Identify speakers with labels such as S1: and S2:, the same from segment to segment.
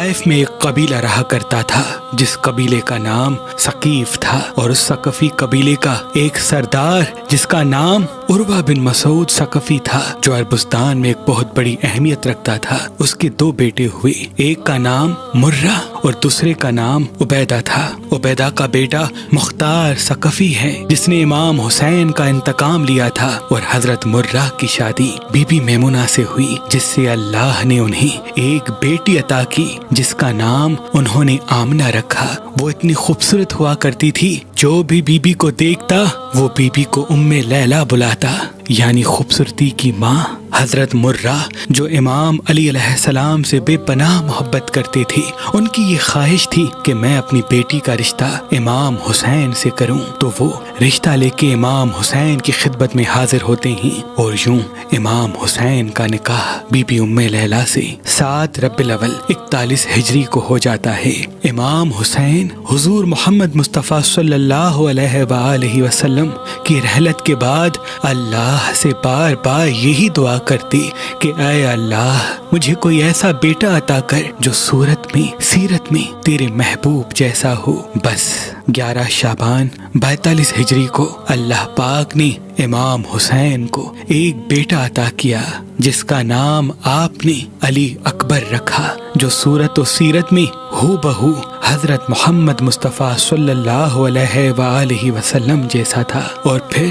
S1: طائف میں ایک قبیلہ رہا کرتا تھا جس قبیلے کا نام ثقیف تھا، اور اس ثقفی قبیلے کا ایک سردار جس کا نام عروہ بن مسعود ثقفی تھا، جو عربستان میں ایک بہت بڑی اہمیت رکھتا تھا۔ اس کے دو بیٹے ہوئے، ایک کا نام مرہ اور دوسرے کا نام عبیدہ تھا۔ عبیدہ کا بیٹا مختار ثقفی ہے جس نے امام حسین کا انتقام لیا تھا، اور حضرت مرہ کی شادی بی بی میمونہ سے ہوئی، جس سے اللہ نے انہیں ایک بیٹی عطا کی جس کا نام انہوں نے آمنہ رکھا۔ وہ اتنی خوبصورت ہوا کرتی تھی، جو بھی بی بی کو دیکھتا وہ بی بی کو ام لیلا بلاتا، یعنی خوبصورتی کی ماں۔ حضرت مرہ جو امام علی علیہ السلام سے بے پناہ محبت کرتے تھے، ان کی یہ خواہش تھی کہ میں اپنی بیٹی کا رشتہ امام حسین سے کروں، تو وہ رشتہ لے کے امام حسین کی خدمت میں حاضر ہوتے ہیں، اور یوں امام حسین کا نکاح بی بی ام لیلا سے 7 ربیع الاول 41 ہجری کو ہو جاتا ہے۔ امام حسین حضور محمد مصطفیٰ صلی اللہ علیہ وآلہ وسلم کی رحلت کے بعد اللہ سے بار بار یہی دعا کرتے کہ اے اللہ، مجھے کوئی ایسا بیٹا عطا کر جو صورت میں سیرت میں تیرے محبوب جیسا ہو۔ بس 11 شعبان 42 ہجری کو اللہ پاک نے امام حسین کو ایک بیٹا عطا کیا جس کا نام آپ نے علی اکبر رکھا، جو صورت و سیرت میں ہو بہو حضرت محمد مصطفیٰ صلی اللہ علیہ وآلہ وسلم جیسا تھا۔ اور پھر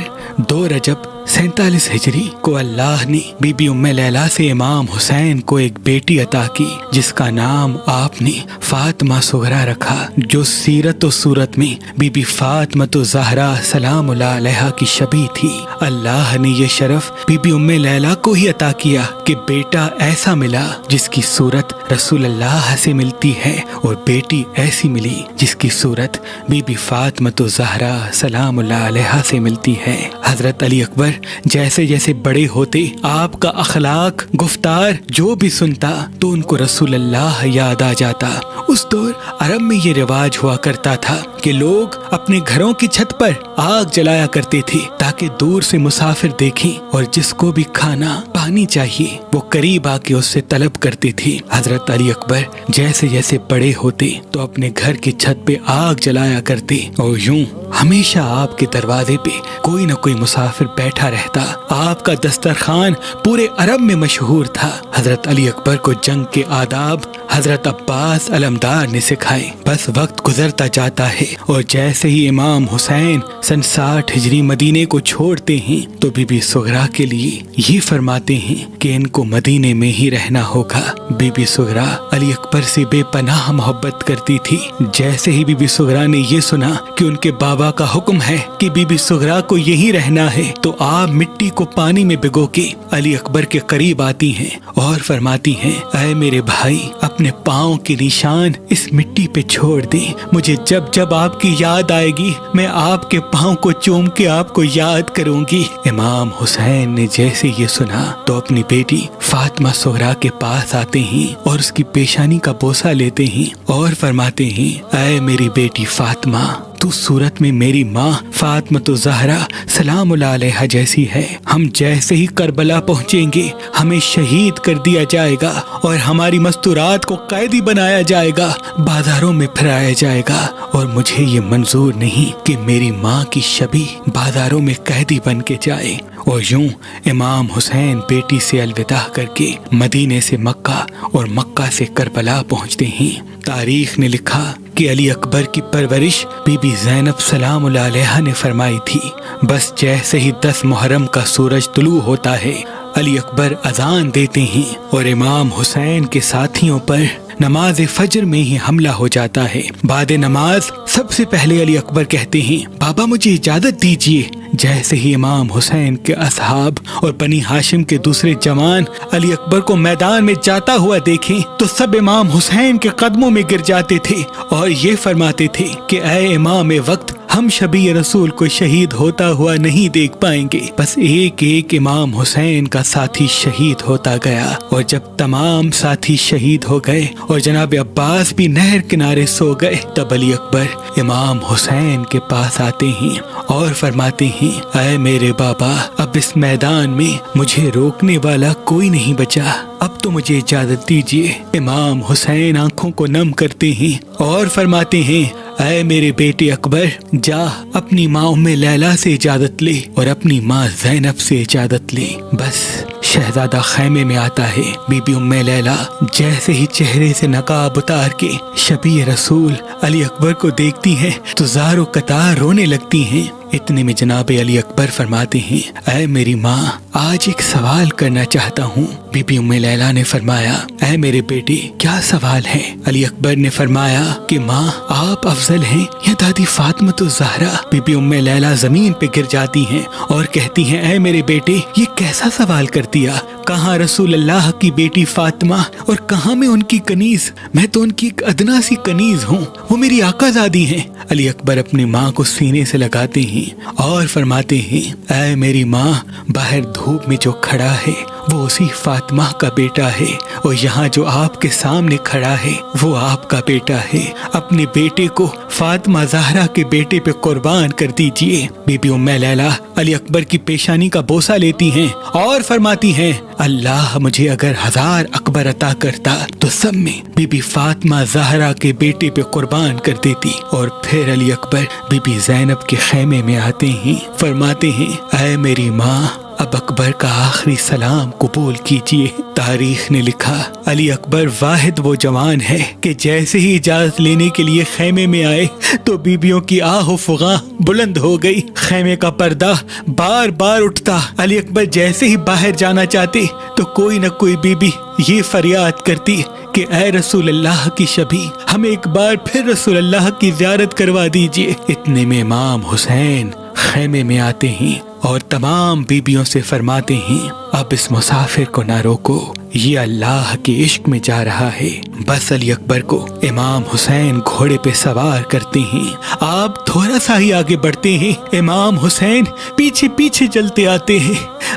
S1: 2 رجب 47 ہجری کو اللہ نے بی بی ام لیلا سے امام حسین کو ایک بیٹی عطا کی جس کا نام آپ نے فاطمہ صغرا رکھا، جو سیرت و صورت میں بی بی فاطمہ زہرا سلام اللہ علیہا کی شبیہ تھی۔ اللہ نے یہ شرف بی بی ام لیلا کو ہی عطا کیا کہ بیٹا ایسا ملا جس کی صورت رسول اللہ سے ملتی ہے، اور بیٹی ایسی ملی جس کی صورت بی بی فاطمہ زہرا سلام اللہ علیہا سے ملتی ہے۔ حضرت علی اکبر جیسے جیسے بڑے ہوتے، آپ کا اخلاق گفتار جو بھی سنتا تو ان کو رسول اللہ یاد آ جاتا۔ اس دور عرب میں یہ رواج ہوا کرتا تھا کہ لوگ اپنے گھروں کی چھت پر آگ جلایا کرتے تھے تاکہ دور سے مسافر دیکھیں، اور جس کو بھی کھانا پانی چاہیے وہ قریب آ کے اس سے طلب کرتے تھے۔ حضرت علی اکبر جیسے جیسے بڑے ہوتے تو اپنے گھر کی چھت پہ آگ جلایا کرتے، اور یوں ہمیشہ آپ کے دروازے پہ کوئی نہ کوئی مسافر بیٹھا رہتا۔ آپ کا دسترخوان پورے عرب میں مشہور تھا۔ حضرت علی اکبر کو جنگ کے آداب حضرت عباس علمدار نے سکھائے۔ بس وقت گزرتا جاتا ہے، اور جیسے ہی امام حسین سن 60 ہجری مدینے کو چھوڑتے ہیں تو بی بی صغرا کے لیے یہ فرماتے ہیں کہ ان کو مدینے میں ہی رہنا ہوگا۔ بی بی صغرا علی اکبر سے بے پناہ محبت کرتی تھی۔ جیسے ہی بی بی صغرا نے یہ سنا کہ ان کے بابا کا حکم ہے کہ بی بی صغرا کو یہی رہنا ہے، تو آپ مٹی کو پانی میں بھگو کے علی اکبر کے قریب آتی ہیں اور فرماتی ہیں، اے میرے بھائی، اپنے پاؤں کے نشان اس مٹی پہ چھوڑ دیں، مجھے جب جب آپ کی یاد آئے گی میں آپ کے پاؤں کو چوم کے آپ کو یاد کروں گی۔ امام حسین نے جیسے یہ سنا تو اپنی بیٹی فاطمہ صغرا کے پاس آتے ہیں اور اس کی پیشانی کا بوسہ لیتے ہیں اور فرماتے ہیں، اے میری بیٹی فاطمہ، تو صورت میں میری ماں فاطمہ زہرا سلام اللہ علیہا جیسی ہے۔ ہم جیسے ہی کربلا پہنچیں گے ہمیں شہید کر دیا جائے گا اور ہماری مستورات کو قیدی بنایا جائے گا، بازاروں میں پھرایا جائے گا، اور مجھے یہ منظور نہیں کہ میری ماں کی شبیہ بازاروں میں قیدی بن کے جائے۔ اور یوں امام حسین بیٹی سے الوداع کر کے مدینے سے مکہ اور مکہ سے کربلا پہنچتے ہیں۔ تاریخ نے لکھا کہ علی اکبر کی پرورش بی بی زینب سلام اللہ علیہا نے فرمائی تھی۔ بس جیسے ہی 10 محرم کا سورج طلوع ہوتا ہے، علی اکبر اذان دیتے ہیں اور امام حسین کے ساتھیوں پر نماز فجر میں ہی حملہ ہو جاتا ہے۔ بعد نماز سب سے پہلے علی اکبر کہتے ہیں، بابا مجھے اجازت دیجیے۔ جیسے ہی امام حسین کے اصحاب اور بنی ہاشم کے دوسرے جوان علی اکبر کو میدان میں جاتا ہوا دیکھیں تو سب امام حسین کے قدموں میں گر جاتے تھے اور یہ فرماتے تھے کہ اے امام وقت، ہم شبیہ رسول کو شہید ہوتا ہوا نہیں دیکھ پائیں گے۔ بس ایک ایک امام حسین کا ساتھی شہید ہوتا گیا، اور جب تمام ساتھی شہید ہو گئے اور جناب عباس بھی نہر کنارے سو گئے، تب علی اکبر امام حسین کے پاس آتے ہیں اور فرماتے ہیں، اے میرے بابا، اب اس میدان میں مجھے روکنے والا کوئی نہیں بچا، اب تو مجھے اجازت دیجیے۔ امام حسین آنکھوں کو نم کرتے ہیں اور فرماتے ہیں اے میرے بیٹے اکبر، جا اپنی ماں ام لیلا سے اجازت لے اور اپنی ماں زینب سے اجازت لے۔ بس شہزادہ خیمے میں آتا ہے۔ بی بی ام لیلا جیسے ہی چہرے سے نقاب اتار کے شبیہ رسول علی اکبر کو دیکھتی ہیں تو زار و قطار رونے لگتی ہیں۔ اتنے میں جناب علی اکبر فرماتے ہیں اے میری ماں، آج ایک سوال کرنا چاہتا ہوں۔ بی بی ام لیلا نے فرمایا اے میرے بیٹے، کیا سوال ہے؟ علی اکبر نے فرمایا کہ ماں، آپ افضل ہیں یا دادی فاطمہ الزہرا؟ بی بی ام لیلا زمین پہ گر جاتی ہیں اور کہتی ہیں اے میرے بیٹے، یہ کیسا سوال کر دیا؟ کہاں رسول اللہ کی بیٹی فاطمہ اور کہاں میں ان کی کنیز؟ میں تو ان کی ایک ادنا سی کنیز ہوں، وہ میری آقا زادی ہیں۔ علی اکبر اپنی ماں کو سینے سے لگاتے ہیں اور فرماتے ہیں اے میری ماں، باہر دھوپ میں جو کھڑا ہے وہ اسی فاطمہ کا بیٹا ہے، اور یہاں جو آپ کے سامنے کھڑا ہے وہ آپ کا بیٹا ہے۔ اپنے بیٹے کو فاطمہ زہرا کے بیٹے پہ قربان کر دیجئے۔ بی بی ام لیلا علی اکبر کی پیشانی کا بوسہ لیتی ہیں اور فرماتی ہیں اللہ مجھے اگر 1000 اکبر عطا کرتا تو سب میں بی بی فاطمہ زہرا کے بیٹے پہ قربان کر دیتی۔ اور پھر علی اکبر بی بی زینب کے خیمے میں آتے ہیں، فرماتے ہیں اے میری ماں، اب اکبر کا آخری سلام قبول کیجئے۔ تاریخ نے لکھا علی اکبر واحد وہ جوان ہے کہ جیسے ہی اجازت لینے کے لیے خیمے میں آئے تو بیبیوں کی آہ و فغاں بلند ہو گئی، خیمے کا پردہ بار بار اٹھتا۔ علی اکبر جیسے ہی باہر جانا چاہتے تو کوئی نہ کوئی بیبی یہ فریاد کرتی کہ اے رسول اللہ کی شبیہ، ہمیں ایک بار پھر رسول اللہ کی زیارت کروا دیجئے۔ اتنے میں امام حسین خیمے میں آتے ہیں اور تمام بیبیوں سے فرماتے ہیں اب اس مسافر کو نہ روکو، یہ اللہ کے عشق میں جا رہا ہے۔ بس علی اکبر کو امام حسین گھوڑے پہ سوار کرتے ہیں، آپ تھوڑا سا ہی آگے بڑھتے ہیں، امام حسین پیچھے پیچھے چلتے آتے ہیں۔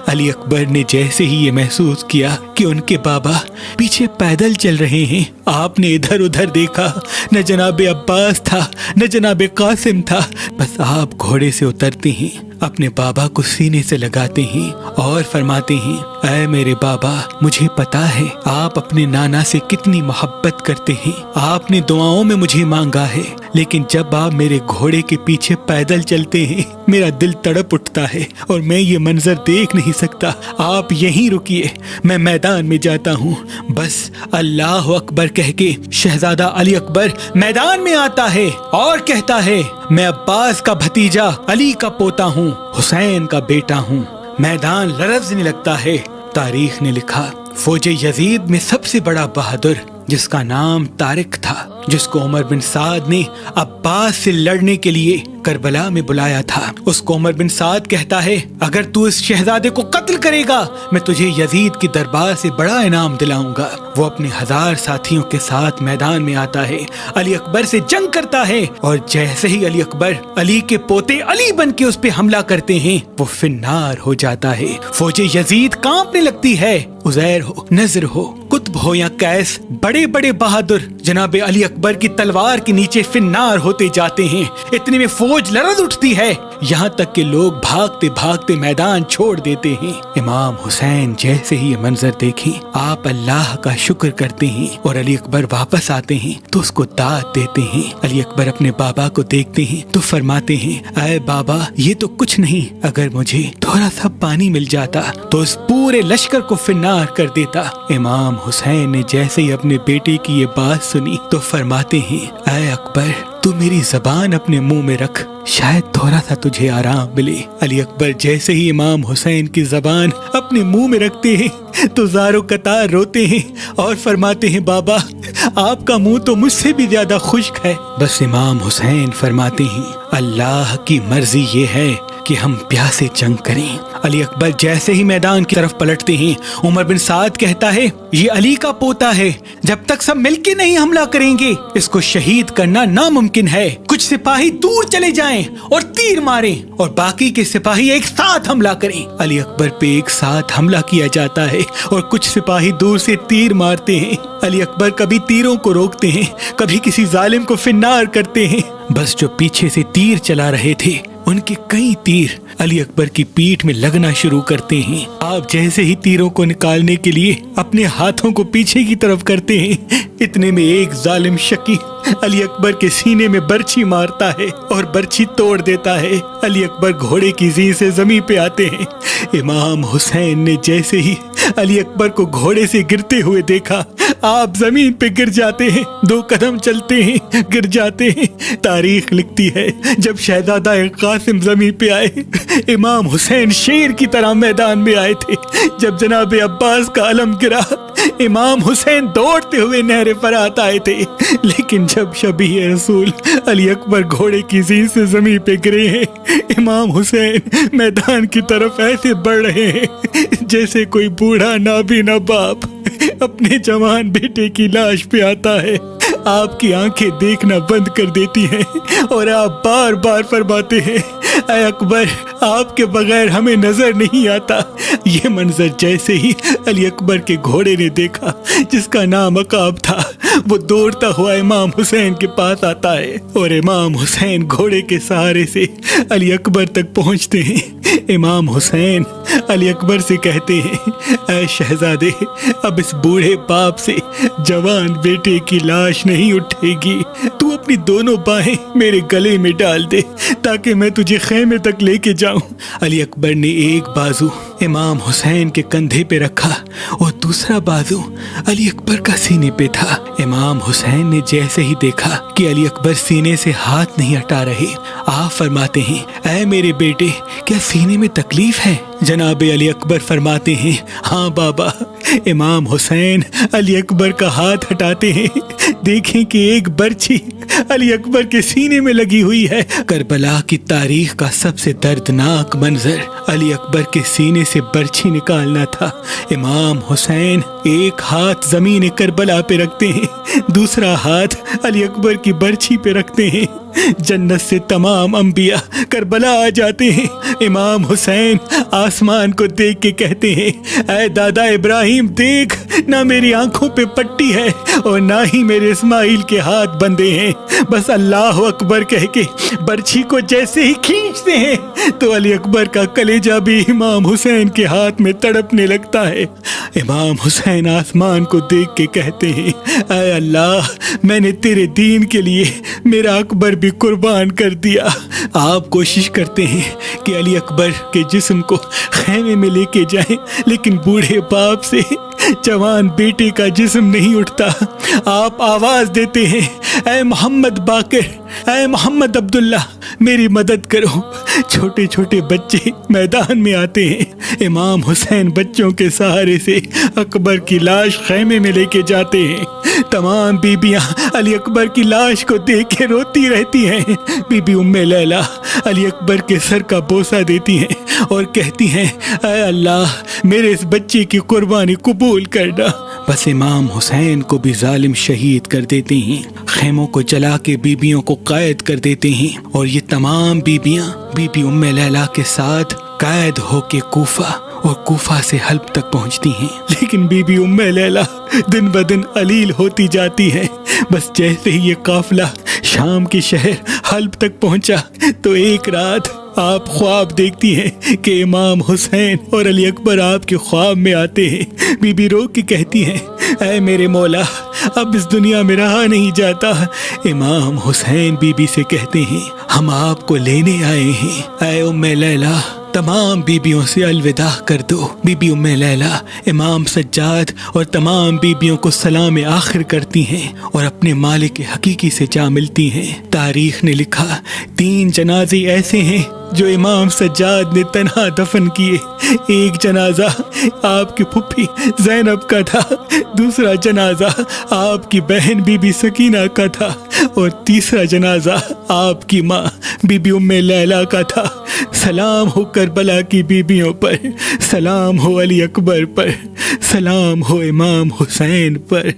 S1: علی اکبر نے جیسے ہی یہ محسوس کیا کہ ان کے بابا پیچھے پیدل چل رہے ہیں، آپ نے ادھر ادھر دیکھا، نہ جناب عباس تھا نہ جناب قاسم تھا۔ بس آپ گھوڑے سے اترتے ہیں، اپنے بابا کو سینے سے لگاتے ہیں اور فرماتے ہیں اے میرے بابا، مجھے پتا ہے آپ اپنے نانا سے کتنی محبت کرتے ہیں، آپ نے دعاؤں میں مجھے مانگا ہے، لیکن جب آپ میرے گھوڑے کے پیچھے پیدل چلتے ہیں میرا دل تڑپ اٹھتا ہے اور میں یہ منظر دیکھ نہیں سکتا، آپ یہیں رکیے، میں میدان میں جاتا ہوں۔ بس اللہ اکبر کہہ کے شہزادہ علی اکبر میدان میں آتا ہے اور کہتا ہے میں عباس کا بھتیجا، علی کا پوتا ہوں، حسین کا بیٹا ہوں۔ میدان لرزنے لگتا ہے۔ تاریخ نے لکھا فوج یزید میں سب سے بڑا بہادر جس کا نام طارق تھا، جس کو عمر بن سعد نے عباس سے لڑنے کے لیے کربلا میں بلایا تھا، اس کو عمر بن سعد کہتا ہے اگر تو اس شہزادے کو قتل کرے گا میں تجھے یزید کی دربار سے بڑا انعام دلاؤں گا۔ وہ اپنے 1000 ساتھیوں کے ساتھ میدان میں آتا ہے، علی اکبر سے جنگ کرتا ہے، اور جیسے ہی علی اکبر علی کے پوتے علی بن کے اس پہ حملہ کرتے ہیں وہ فنار ہو جاتا ہے۔ فوج یزید کانپنے لگتی ہے، عزیر ہو، نذر ہو، قطب ہو یا قیس، بڑے بڑے بہادر جناب علی اکبر کی تلوار کے نیچے فنار ہوتے جاتے ہیں۔ اتنے میں فوج لرز اٹھتی ہے، یہاں تک کہ لوگ بھاگتے بھاگتے میدان چھوڑ دیتے ہیں۔ امام حسین جیسے ہی یہ منظر دیکھیں آپ اللہ کا شکر کرتے ہیں، اور علی اکبر واپس آتے ہیں تو اس کو داد دیتے ہیں۔ علی اکبر اپنے بابا کو دیکھتے ہیں تو فرماتے ہیں اے بابا، یہ تو کچھ نہیں، اگر مجھے تھوڑا سا پانی مل جاتا تو اس پورے لشکر کو فنار کر دیتا۔ امام حسین نے جیسے ہی اپنے بیٹے کی یہ بات سنی تو فرماتے ہیں اے اکبر، تو میری زبان اپنے منہ میں رکھ، شاید تھوڑا سا تجھے آرام ملے۔ علی اکبر جیسے ہی امام حسین کی زبان اپنے منہ میں رکھتے ہیں تو زار و قطار روتے ہیں اور فرماتے ہیں بابا، آپ کا منہ تو مجھ سے بھی زیادہ خشک ہے۔ بس امام حسین فرماتے ہیں اللہ کی مرضی یہ ہے کہ ہم پیاسے جنگ کریں۔ علی اکبر جیسے ہی میدان کی طرف پلٹتے ہیں عمر بن سعد کہتا ہے یہ علی کا پوتا ہے، جب تک سب مل کے نہیں حملہ کریں گے اس کو شہید کرنا ناممکن ہے۔ کچھ سپاہی دور چلے جائیں اور تیر ماریں اور باقی کے سپاہی ایک ساتھ حملہ کریں۔ علی اکبر پہ ایک ساتھ حملہ کیا جاتا ہے اور کچھ سپاہی دور سے تیر مارتے ہیں۔ علی اکبر کبھی تیروں کو روکتے ہیں، کبھی کسی ظالم کو فنار کرتے ہیں۔ بس جو پیچھے سے تیر چلا رہے تھے ان کے کئی تیر علی اکبر کی پیٹھ میں لگنا شروع کرتے ہیں۔ آپ جیسے ہی تیروں کو نکالنے کے لیے اپنے ہاتھوں کو پیچھے کی طرف کرتے ہیں، اتنے میں ایک ظالم شکی علی اکبر کے سینے میں برچھی مارتا ہے اور برچھی توڑ دیتا ہے۔ علی اکبر گھوڑے کی زین سے زمین پہ آتے ہیں۔ امام حسین نے جیسے ہی علی اکبر کو گھوڑے سے گرتے ہوئے دیکھا، آپ زمین پہ گر جاتے ہیں، 2 قدم چلتے ہیں، گر جاتے ہیں۔ تاریخ لکھتی ہے جب شہزادہ قاسم زمین پہ آئے، امام حسین شیر کی طرح میدان میں آئے تھے۔ جب جناب عباس کا علم گرا، امام حسین دوڑتے ہوئے نہر فرات آئے تھے، لیکن جب شبیہ رسول علی اکبر گھوڑے کی زین سے زمین پہ گرے ہیں، امام حسین میدان کی طرف ایسے بڑھ رہے ہیں جیسے کوئی بوڑھا نابینا باپ اپنے جوان بیٹے کی لاش پہ آتا ہے۔ آپ کی آنکھیں دیکھنا بند کر دیتی ہیں اور آپ بار بار فرماتے ہیں، اے اکبر، آپ کے بغیر ہمیں نظر نہیں آتا۔ یہ منظر جیسے ہی علی اکبر کے گھوڑے نے دیکھا جس کا نام عقاب تھا، وہ دوڑتا ہوا امام حسین کے پاس آتا ہے اور امام حسین گھوڑے کے سہارے سے علی اکبر تک پہنچتے ہیں۔ امام حسین علی اکبر سے کہتے ہیں، اے شہزادے، اب اس بوڑھے باپ سے جوان بیٹے کی لاش نہیں اٹھے گی، تو اپنی دونوں باہیں میرے گلے میں ڈال دے تاکہ میں تجھے خیمے تک لے کے جاؤں۔ علی اکبر نے ایک بازو امام حسین کے کندھے پہ رکھا اور دوسرا بازو علی اکبر کا سینے پہ تھا۔ امام حسین نے جیسے ہی دیکھا کہ علی اکبر سینے سے ہاتھ نہیں ہٹا رہے، آپ فرماتے ہیں، اے میرے بیٹے، کیا سینے میں تکلیف ہے؟ جناب علی اکبر فرماتے ہیں، ہاں بابا۔ امام حسین علی اکبر کا ہاتھ ہٹاتے ہیں، دیکھیں کہ ایک برچھی علی اکبر کے سینے میں لگی ہوئی ہے۔ کربلا کی تاریخ کا سب سے دردناک منظر علی اکبر کے سینے سے برچھی نکالنا تھا۔ امام حسین ایک ہاتھ زمین کربلا پہ رکھتے ہیں، دوسرا ہاتھ علی اکبر کی برچھی پہ رکھتے ہیں۔ جنت سے تمام انبیاء کربلا آ جاتے ہیں۔ امام حسین آسمان کو دیکھ کے کہتے ہیں، اے دادا ابراہیم، دیکھ، نہ میری آنکھوں پہ پٹی ہے اور نہ ہی میرے اسماعیل کے ہاتھ بندھے ہیں۔ بس اللہ اکبر کہہ کے برچھی کو جیسے ہی کھینچتے ہیں تو علی اکبر کا کلیجہ بھی امام حسین کے ہاتھ میں تڑپنے لگتا ہے۔ امام حسین آسمان کو دیکھ کے کہتے ہیں، اے اللہ، میں نے تیرے دین کے لیے میرا اکبر بھی قربان کر دیا۔ آپ کوشش کرتے ہیں کہ علی اکبر کے جسم کو خیمے میں لے کے جائیں، لیکن بوڑھے باپ سے جوان بیٹے کا جسم نہیں اٹھتا۔ آپ آواز دیتے ہیں، اے محمد باقر، اے محمد عبداللہ، میری مدد کرو۔ چھوٹے چھوٹے بچے میدان میں آتے ہیں۔ امام حسین بچوں کے سہارے سے اکبر کی لاش خیمے میں لے کے جاتے ہیں۔ تمام بیبیاں علی اکبر کی لاش کو دیکھ کے روتی رہتی ہیں۔ بی بی ام لیلا علی اکبر کے سر کا بوسہ دیتی ہیں اور کہتی ہیں، اے اللہ، میرے اس بچے کی قربانی قبول کرنا۔ بس امام حسین کو بھی ظالم شہید کر دیتے ہیں، خیموں کو جلا کے بیبیوں کو قید کر دیتے ہیں، اور یہ تمام بیبیاں بی بی ام لیلا کے ساتھ قید ہو کے کوفہ اور کوفہ سے حلب تک پہنچتی ہیں۔ لیکن بی بی ام لیلا دن بدن علیل ہوتی جاتی ہے۔ بس جیسے ہی یہ قافلہ شام کے شہر حلب تک پہنچا تو ایک رات آپ خواب دیکھتی ہیں کہ امام حسین اور علی اکبر آپ کے خواب میں آتے ہیں۔ بی بی رو کے کہتی ہیں، اے میرے مولا، اب اس دنیا میں رہا نہیں جاتا۔ امام حسین بی بی سے کہتے ہیں، ہم آپ کو لینے آئے ہیں۔ اے ام لیلا، تمام بیبیوں سے الوداع کر دو۔ بی بی ام لیلا امام سجاد اور تمام بیبیوں کو سلام آخر کرتی ہیں اور اپنے مالک حقیقی سے جا ملتی ہیں۔ تاریخ نے لکھا 3 جنازے ایسے ہیں جو امام سجاد نے تنہا دفن کیے۔ ایک جنازہ آپ کی پھپھی زینب کا تھا، دوسرا جنازہ آپ کی بہن بی بی سکینہ کا تھا، اور تیسرا جنازہ آپ کی ماں بی بی ام لیلا کا تھا۔ سلام ہو کربلا کی بیبیوں پر، سلام ہو علی اکبر پر، سلام ہو امام حسین پر۔